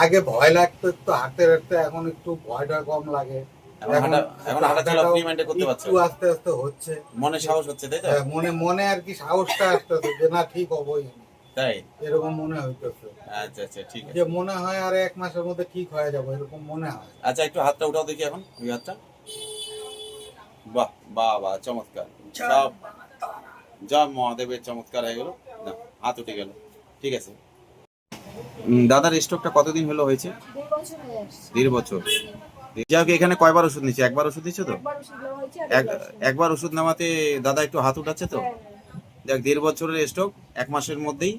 আগে ভয় লাগতো একটু হাঁটতে হাঁটতে, এখন একটু ভয়টা কম লাগে। এখন হাঁটা চলা ফ্রি মাইন্ডে করতে পারছো, একটু আস্তে আস্তে হচ্ছে, মনে সাহস হচ্ছে, তাই তো? মনে মনে আর কি সাহসটা আসতেছে যে না ঠিক হবোই, তাই? এরকম মনে হইতেছে। আচ্ছা আচ্ছা, ঠিক যে আছে। মনে হয় আর 1 মাসের মধ্যে ঠিক হয়ে যাবো, এরকম মনে হয়। আচ্ছা, একটু হাতটা উঠাও দেখি এখন, ওই হাতটা। বাহ বাহ বাহ, চমৎকার। সব জয় মহাদেবের, চমৎকার হয়ে গেল। না, হাত উঠে গেল। ঠিক আছে। দাদার স্ট্রোকটা কতদিন হলো হয়েছে? 2 বছর হয়ে আসছে। 1.5 বছর। যাক, এখানে কয়বার ওষুধ নিচ্ছে? একবার ওষুধ দিচ্ছে তো? একবার ওষুধ নেওয়া হয়েছে আর এক এগুলো আসছে। একবার ওষুধ নেওয়াতে দাদা একটু হাত উঠাচ্ছে তো? হ্যাঁ, হ্যাঁ। যাক, 1.5 বছরের স্ট্রোক 1 মাসের মধ্যেই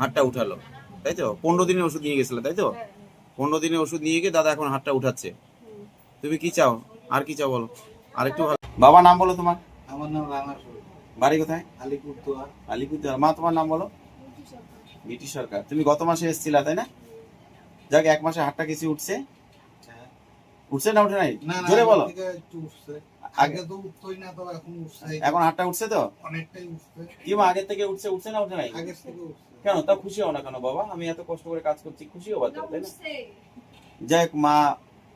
হাতটা উঠালো, তাই তো? 15 দিনের ওষুধ নিয়ে গেছিল, তাই তো? হ্যাঁ, হ্যাঁ। 15 দিনের ওষুধ নিয়ে গিয়ে দাদা এখন হাতটা উঠাচ্ছে। হুম। তুমি কি চাও? আর কি চাও বলো? আর একটু ভালো। বাবা, নাম বলো তোমার। আমার নাম রানা সরকার, বাড়ি কোথায়? আলিপুরদুয়ার। আলিপুরদুয়ার। মা, তোমার নাম বলো। মিঠু সরকার। বিটি সরকার। তুমি গত মাসে এসেছিলা, তাই না? যাক, 1 মাসে হাতটা কিছু উঠছে? হ্যাঁ। উঠছে না উঠে নাই? না না, জোরে আগের বলো। থেকে একটু উঠছে। আগে তো উঠতোই না, তো এখন উঠছে। এখন হাতটা উঠছে তো? অনেকটাই উঠছে। কি মা, আগের থেকে উঠছে? উঠছে না উঠে নাই? আগের থেকে উঠছে। কেন? তা খুশি হও না কেন বাবা? আমি এত কষ্ট করে কাজ করছি, খুশি হবার তো, তাই না? উঠছে। যাই হোক, মা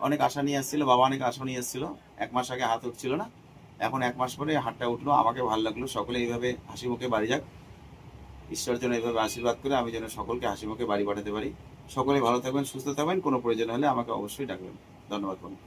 অনেক আশা নিয়ে এসেছিল, বাবা অনেক আশা নিয়ে এসেছিল। 1 মাস আগে হাত উঠছিল না, এখন 1 মাস পরে হাতটা উঠলো। আমাকে ভালো লাগলো। সকলে এইভাবে হাসি মুখে বাড়ি যাক। ঈশ্বর যেন এইভাবে আশীর্বাদ করে আমি যেন সকলকে হাসি মুখে বাড়ি পাঠাতে পারি। সকলে ভালো থাকবেন, সুস্থ থাকবেন। কোনো প্রয়োজন হলে আমাকে অবশ্যই ডাকবেন। ধন্যবাদ বন্ধু।